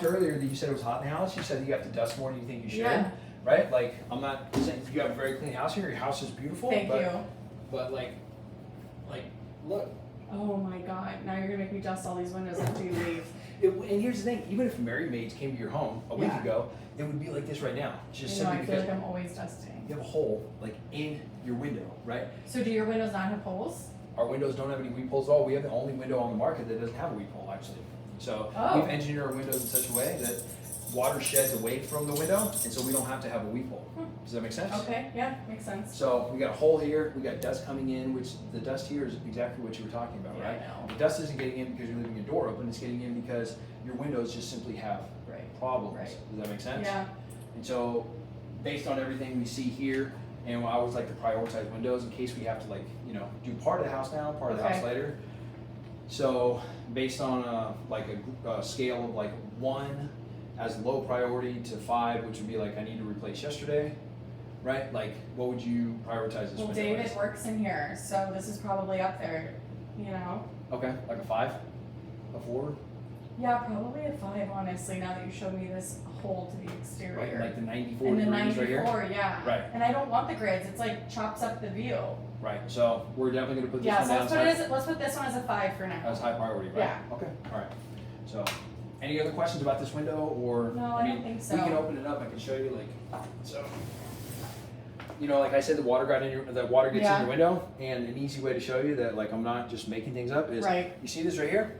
Earlier that you said it was hot in the house, you said you have to dust more than you think you should, Yeah. right? Like, I'm not saying you have a very clean house here, your house is beautiful. Thank you. But like, look. Oh my God, now you're gonna make me dust all these windows after you leave. And here's the thing, even if Mary Maids came to your home a week Yeah. ago, it would be like this right now. Just You know, I simply feel because like I'm always dusting. you have a hole, like, in your window, right? So do your windows not have holes? Our windows don't have any weep holes at all. We have the only window on the market that doesn't have a weep hole, actually. So Oh. we've engineered our windows in such a way that water sheds away from the window, and so we don't have to have a weep hole. Does that make sense? Okay, yeah, makes sense. So we got a hole here, we got dust coming in, which the dust here is exactly what you were talking about, Yeah, right? I know. The dust isn't getting in because you're leaving your door open, it's getting in because your windows just simply have Right. problems. Right. Does that make sense? Yeah. And so, based on everything we see here, and I always like to prioritize windows in case we have to, like, you know, do part of the house now, part of the house Okay. later. So, based on a scale of like 1 as low priority to 5, which would be like I need to replace yesterday, right? Like, what would you prioritize this Well, window David as? works in here, so this is probably up there, you know? Okay, like a 5, a 4, Yeah, probably a 5, honestly, now that you showed me this hole to the exterior. right? Like the 94 and the degrees 94, right here. yeah. Right. And I don't want the grids, it's like chops up the view. Right. So we're definitely gonna put this Yeah, one so down let's put this one as a 5 for now. as high priority, right? Yeah. Okay. All right. So, any other questions about this window, or No, I don't think so. We can open it up. I can show you, like, so. You know, like I said, the water gets Yeah. in your window, and an easy way to show you that, like, I'm not just making things up is, Right. you see this right here,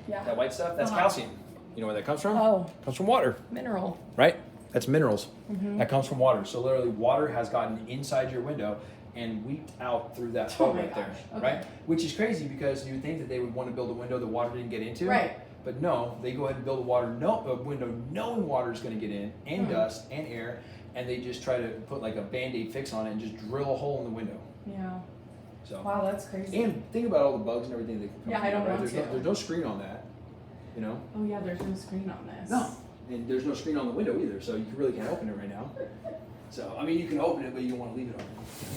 Yeah. that white stuff, that's Uh-huh. calcium. You know where that comes from? Oh, Comes from water, mineral. right? That's minerals. Mm-hmm. That comes from water. So literally, water has gotten inside your window and weeped out through that hole Oh my right there, gosh, right? okay. Which is crazy because you would think that they would want to build a window that water didn't get into, Right. But no, they go ahead and build a window knowing water is going to get in, and Hmm. dust and air, and they just try to put like a Band-Aid fix on it and just drill a hole in the window. Yeah. So, Wow, that's crazy. and think about all the bugs and everything that can come Yeah, from I it, don't right? want to. There's no screen on that, you know. Oh yeah, there's no screen on this. No, and there's no screen on the window either, so you really can't open it right now. So, I mean, you can open it, but you don't want to leave it open.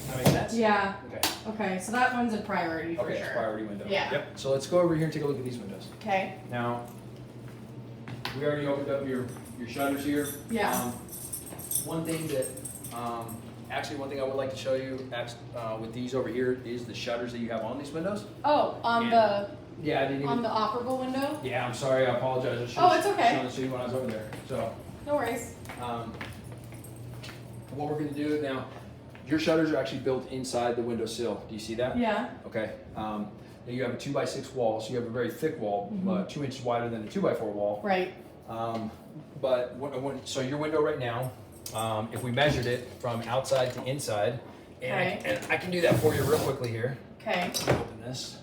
That makes sense? Yeah. Okay. Okay, so that one's a priority for Okay, it's sure. priority window. Yeah. Yep. So let's go over here and take a look at these windows. Okay. Now, we already opened up your shutters here. Yeah. One thing that, actually one thing I would like to show you with these over here is the shutters that you have on these windows. Oh, on Yeah, I didn't even. the operable window? Yeah, I'm sorry. I apologize. I should Oh, it's okay. shown this to you when I was over there. So, No worries. what we're gonna do now, your shutters are actually built inside the window sill. Do you see that? Yeah. Okay. Now you have a 2x6 wall, so you have a very thick wall, Mhm. 2 inches wider than a 2x4 wall. Right. So your window right now, if we measured it from outside to inside, and I can do that for you real quickly here. Okay. Open this.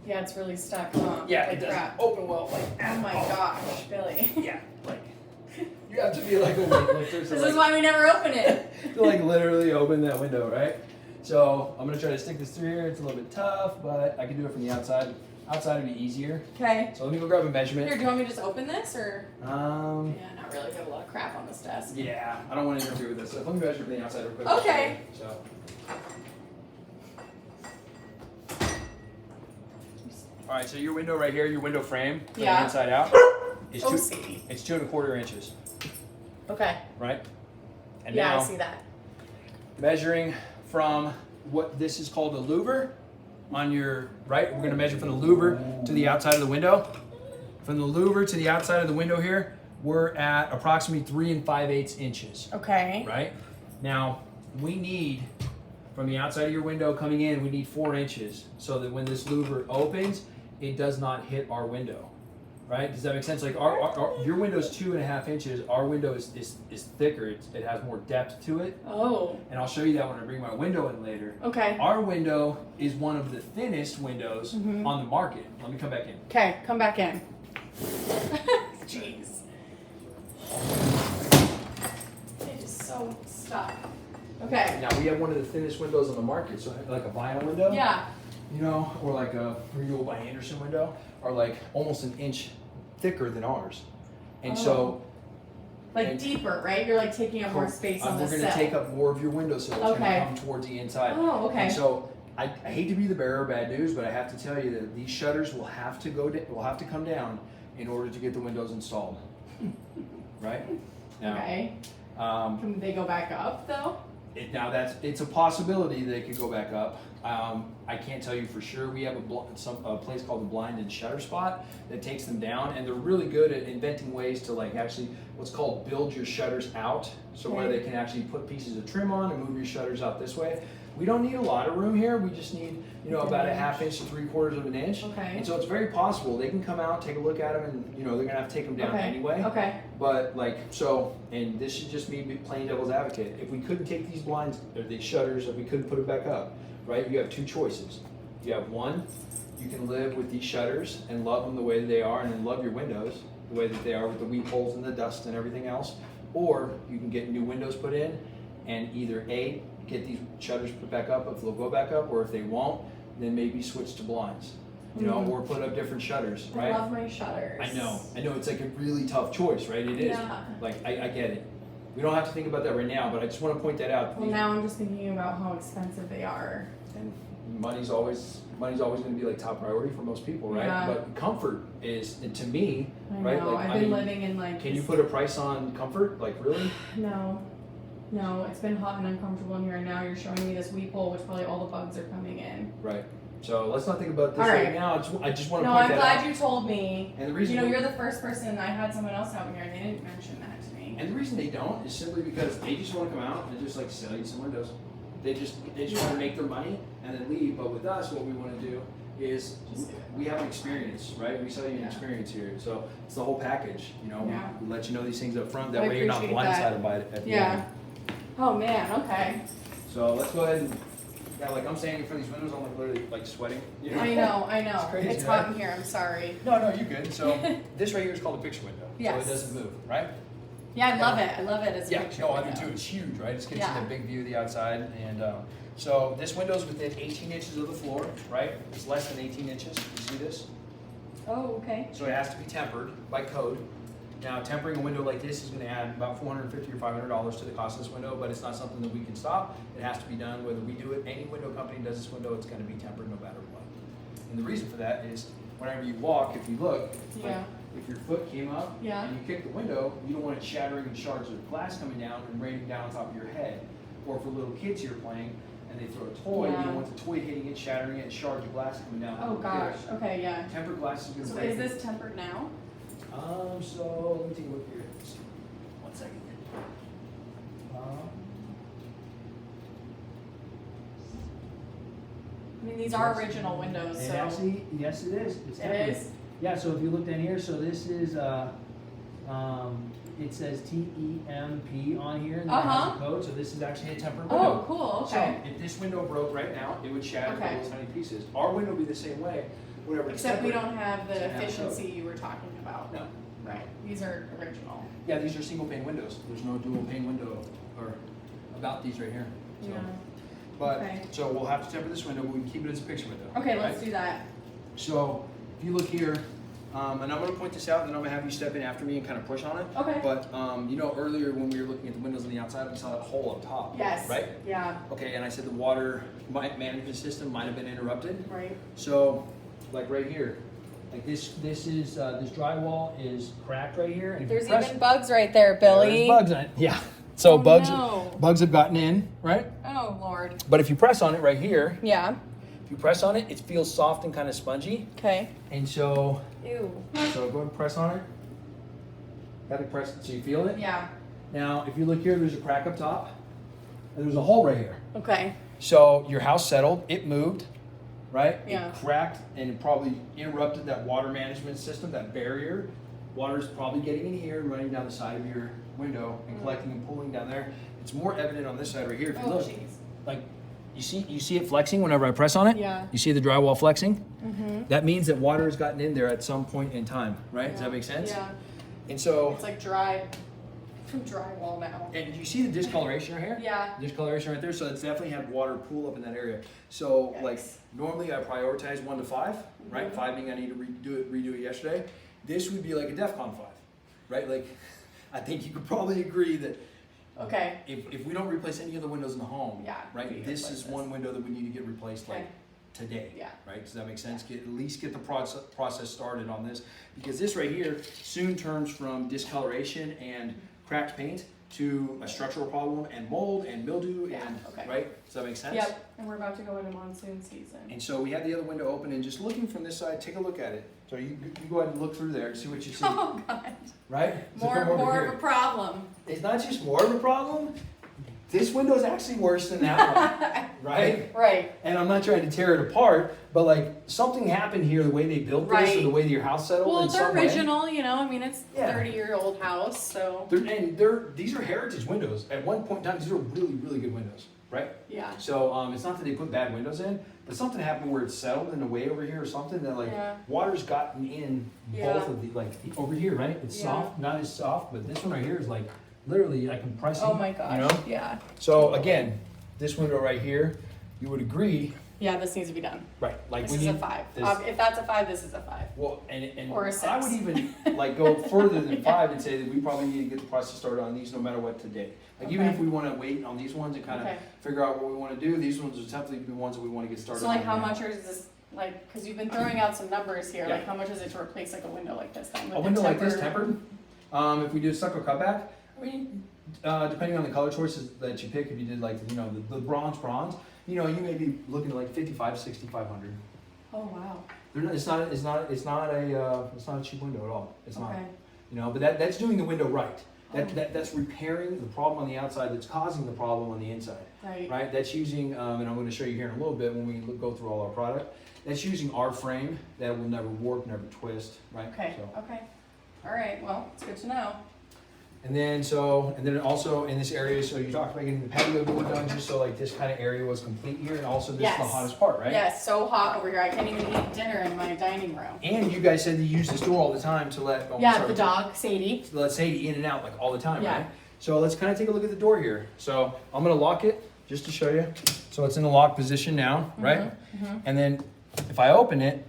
Yeah, it's really stuck, huh? Yeah, Like it doesn't crap. open well. Like, Oh my gosh, Billy. Yeah, like you have to be like a weightlifter This to is like, why we never open it. to like literally open that window, right? So I'm gonna try to stick this through here. It's a little bit tough, but I can do it from the outside. Outside would be easier. Okay. So let me go grab a measurement. Here, do you want me to just open this or? Yeah, not really. Got a lot of crap on this desk. Yeah, I don't want to interfere with this. So let me measure from the outside real quick. Okay. So. All right, so your window right here, your window frame, from Yeah. the inside out, is Oh, see. it's 2¼ inches, Okay. right? And Yeah, now I see that. measuring from what this is called a louver on your right, we're gonna measure from the louver to the outside of the window. From the louver to the outside of the window here, we're at approximately 3 5/8 inches. Okay. Right? Now, we need, from the outside of your window coming in, we need 4 inches so that when this louver opens, it does not hit our window. Right? Does that make sense? Like your window's 2½ inches, our window is thicker, it has more depth to it. Oh. And I'll show you that when I bring my window in later. Okay. Our window is one of the thinnest windows Mhm. on the market. Let me come back in. Okay, come back in. Jeez. It is so stuck. Okay. Now, we have one of the thinnest windows on the market, so like a vinyl window. Yeah. You know, or like a Regal by Anderson window, are like almost an inch thicker than ours. And so, Like and- deeper, right? You're like taking up more space on the we're gonna sill. take up more of your windowsill. It's Okay. gonna come towards the inside. Oh, okay. And so, I hate to be the bearer of bad news, but I have to tell you that these shutters will have to come down in order to get the windows installed. Right? Now, Okay. Can they go back up though? It's a possibility they could go back up. I can't tell you for sure. We have a place called the Blind and Shutter Spot that takes them down, and they're really good at inventing ways to like actually what's called build your shutters out, so where they can actually put pieces of trim on and move your shutters out this way. We don't need a lot of room here. We just need, about a half inch to 3/4 of an inch. Okay. And so it's very possible they can come out, take a look at them, and they're gonna have to take them down anyway. Okay. But and this is just me playing devil's advocate. If we couldn't take these blinds or these shutters, if we couldn't put it back up, right? You have two choices. You have one, you can live with these shutters and love them the way that they are, and then love your windows the way that they are with the weep holes and the dust and everything else. Or you can get new windows put in, and either A, get these shutters put back up if they'll go back up, or if they won't, then maybe switch to blinds. Or put up different shutters, right? I love my shutters. I know. It's like a really tough choice, right? It is. Yeah. Like, I get it. We don't have to think about that right now, but I just want to point that out. Well, now I'm just thinking about how expensive they are. And money's always going to be like top priority for most people, right? Yeah. But comfort is, to me, I right? know. Like, I've been living in like. Can you put a price on comfort? Like, really? No, it's been hot and uncomfortable in here, and now you're showing me this weep hole, which probably all the bugs are coming in. Right. So let's not think about this All right right. now. I just want to No, point I'm that glad out. you told me. And the reason you're the first person. I had someone else out here, and they didn't mention that to me. And the reason they don't is simply because they just want to come out and just like sell you some windows. They just want to make their money and then leave. But with us, what we want to do is we have an experience, right? We sell you an experience here. So it's the whole package. We let you know these things up front. That I way you're not appreciate that. blindsided by it at the Yeah. end. Oh man. Okay. So let's go ahead and like I'm saying for these windows, I'm like literally like sweating. I know. It's crazy, It's right? hot in here. I'm sorry. No, you're good. So this right here is called a picture window. Yes. So it doesn't move, right? Yeah, I love it. I love it as a Yeah, picture no, I do window. too. It's huge, right? It gives Yeah. you a big view of the outside. And so this window's within 18 inches of the floor, right? It's less than 18 inches. You see this? Oh, okay. So it has to be tempered by code. Now, tempering a window like this is going to add about $450 or $500 to the cost of this window, but it's not something that we can stop. It has to be done. Whether we do it, any window company does this window, it's going to be tempered no matter what. And the reason for that is whenever you walk, if you look, like, if your foot came up and you kick the window, you don't want it shattering in shards of glass coming down and raining down on top of your head. Or for little kids here playing and they throw a toy, you don't want the toy hitting it, shattering it, and shards of glass coming down. Oh gosh. Okay. Yeah. Tempered glass is going to So break. is this tempered now? So let me take a look here. 1 second. I mean, these are original windows, And so actually, yes, it is. It's it tempered. is. Yeah, so if you look down here, so this is, it says TEMP on here, and then it has a code, so this is actually a tempered window. Oh, cool. Okay. So if this window broke right now, it would shatter into Okay. little tiny pieces. Our window would be the same way, whenever it's Except we tempered. don't have the Doesn't have efficiency you were talking about. No. Right. These are original. Yeah, these are single pane windows. There's no dual pane window or about these right here. So. Yeah. But, Okay. so we'll have to temper this window, but we can keep it as a picture window. Okay, right? let's do that. So if you look here, and I'm going to point this out, and then I'm going to have you step in after me and kind of push on it. Okay. But earlier when we were looking at the windows on the outside, we saw that hole up top. Yes. Right? Yeah. Okay, and I said the water management system might have been interrupted. Right. So, like right here, like this drywall is cracked right here. And if you There's press- even bugs right there, Billy. There's bugs in it. Yeah. So Oh, bugs no. have gotten in, right? Oh Lord. But if you press on it right here, Yeah. if you press on it, it feels soft and kind of spongy. Okay. And so Ew. go ahead and press on it. Got to press it so you feel it. Yeah. Now, if you look here, there's a crack up top, and there's a hole right here. Okay. So your house settled, it moved, right? Yeah. It cracked, and it probably interrupted that water management system, that barrier. Water's probably getting in here and running down the side of your window and collecting and pooling down there. It's more evident on this side right here. If you Oh look, jeez. like you see it flexing whenever I press on it. Yeah. You see the drywall flexing. Mhm. That means that water has gotten in there at some point in time, right? Does that make sense? Yeah. And so, It's like dry drywall now. and you see the discoloration right here? Yeah. Discoloration right there, so it's definitely had water pool up in that area. So like Yikes. normally I prioritize 1 to 5, right? 5 being I need to redo it yesterday. This would be like a DEFCON 5, right? Like I think you could probably agree that Okay. if we don't replace any of the windows in the home, Yeah, we right? need to This replace is this. one window that we need to get replaced like Okay. today. Yeah. Right? Does that make sense? At least get the process started on this, because this right here soon turns from discoloration and cracked paint to a structural problem and mold and mildew Yeah, and okay. right? Does that make sense? Yep, and we're about to go into monsoon season. And so we have the other window open, and just looking from this side, take a look at it. So you go ahead and look through there and see what you see. Oh God, Right? So come over more here. of a problem. It's not just more of a problem. This window is actually worse than that one, right? Right. And I'm not trying to tear it apart, but like something happened here, the way they built this, Right. or the way that your house settled. Well, in it's some way. original, you know. I mean, it's Yeah. 30-year-old house, so These are heritage windows. At one point in time, these are really, really good windows, right? yeah. So it's not that they put bad windows in, but something happened where it's settled in a way over here or something that like Yeah. water's gotten in Yeah. both of the, like over here, right? It's Yeah. soft, not as soft, but this one right here is like literally like compressing. Oh my gosh. You know? Yeah. So again, this window right here, you would agree, Yeah, this needs to be done. right? Like This we is a need 5. this- If that's a 5, this is a 5. Well, and Or a I would 6. even like go further than 5 and say that we probably need to get the process started on these no matter what today. Like even Okay. if we want to wait on these ones and kind of Okay. figure out what we want to do, these ones are definitely the ones that we want to get started So like, on how now. much is this? Like, because you've been throwing out some numbers here. Yeah. Like, how much is it to replace like a window like this? Then with A the window like this tempered- tempered, if we do a stucco cutback, I mean, depending on the color choices that you pick, if you did like, you know, the bronze, you know, you may be looking at like 55, 6,500. Oh wow. They're not, it's not a cheap window at all. It's not. Okay. You know, but that's doing the window right. Oh. That's repairing the problem on the outside that's causing the problem on the inside, Right. right? That's using, and I'm going to show you here in a little bit when we go through all our product. That's using our frame that will never warp, never twist, right? Okay. So, Okay. All right. Well, it's good to know. and then also in this area, so you talked about getting the patio door done, just so like this kind of area was complete here, and also this is the Yes. hottest part, right? Yes. So hot over here. I can't even eat dinner in my dining room. And you guys said that you use this door all the time to let Yeah, the dog, Sadie. to let Sadie in and out like all the time, Yeah. right? So let's kind of take a look at the door here. So I'm gonna lock it just to show you. So it's in the lock position now, right? Mhm. And then if I open it,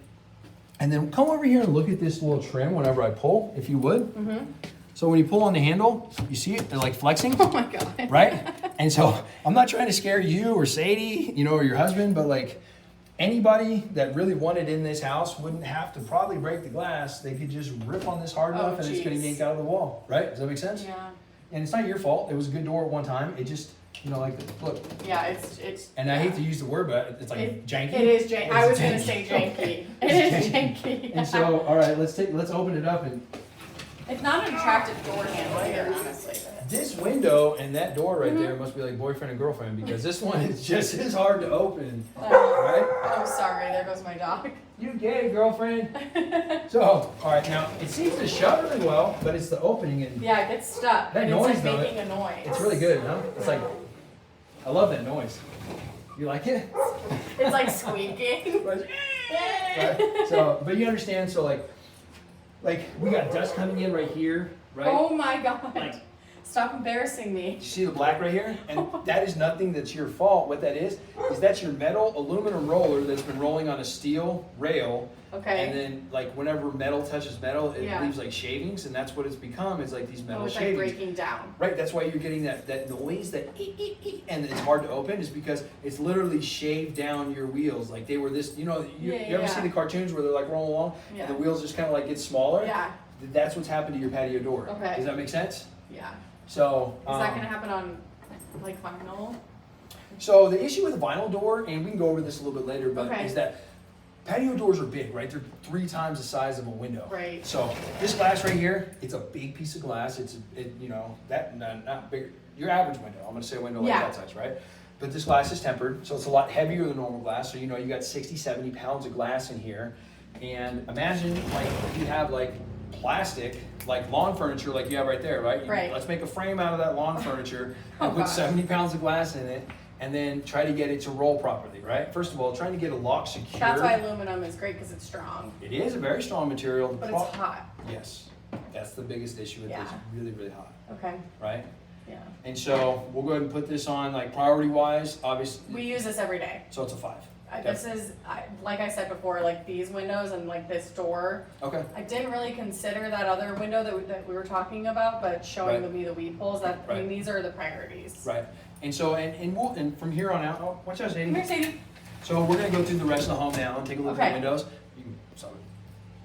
and then come over here and look at this little trim whenever I pull, if you would. Mhm. So when you pull on the handle, you see it, they're like flexing, Oh my god. right? And so I'm not trying to scare you or Sadie, you know, or your husband, but like anybody that really wanted in this house wouldn't have to probably break the glass. They could just rip on this hard Oh, enough and it's gonna jeez. yank out of the wall, right? Does that make sense? Yeah. And it's not your fault. It was a good door at one time. It just, you know, like, look. Yeah. It's. And I hate to use the word, but it's like It- janky. It is janky. I was It's gonna say janky. Okay. It is janky. And so, all right, let's open it up. And It's not an attractive door handle here, honestly. this window and that door right Mm-hmm. there must be like boyfriend and girlfriend, because this one is just as hard to open, Oh, right? I'm sorry. There goes my dog. You gay, girlfriend. So, all right, now it seems to shut really well, but it's the opening and Yeah, it gets stuck. That and noise, it's though, like making a noise. it's really good, huh? It's like, I love that noise. You like it? It's like squeaking. Right. So, but you understand, so like we got dust coming in right here, right? Oh my god. Like- Stop embarrassing me. You see the black right here? And that is nothing that's your fault. What that is that's your metal aluminum roller that's been rolling on a steel rail. Okay. And then like whenever metal touches metal, it Yeah. leaves like shavings, and that's what it's become, is like these metal Oh, it's like shavings. breaking down. Right, that's why you're getting that noise, that and it's hard to open, is because it's literally shaved down your wheels. Like they were this, you know, you Yeah, ever yeah. see the cartoons where they're like rolling along Yeah. and the wheels just kind of like get smaller? Yeah. That's what's happened to your patio door. Okay. Does that make sense? Yeah. So, Is that gonna happen on like vinyl? so the issue with a vinyl door, and we can go over this a little bit later, but Okay. is that patio doors are big, right? They're 3 times the size of a window. Right. So this glass right here, it's a big piece of glass. You know, that not big. Your average window. I'm gonna say a window like Yeah. that size, right? But this glass is tempered, so it's a lot heavier than normal glass. So you know, you got 60, 70 pounds of glass in here. And imagine like if you have like plastic, like lawn furniture, like you have right there, right? Right. Let's make a frame out of that lawn furniture and Oh, put gosh. 70 pounds of glass in it, and then try to get it to roll properly, right? First of all, trying to get a lock secure. That's why aluminum is great because it's strong, It is a very strong material. The but pro- it's hot. Yes, that's the biggest issue with Yeah. this. Really, really hot, Okay. right? Yeah. And so we'll go ahead and put this on like priority wise, obviously. We use this every day. So it's a 5. This is, like I said before, like these windows and like this door. Okay. I didn't really consider that other window that we were talking about, but showing Right. me the weed holes, I mean, Right. these are the priorities. Right. And so and from here on out, oh, watch out, Sadie. Come here, Sadie. So we're gonna go through the rest of the home now and take a look at Okay. the windows.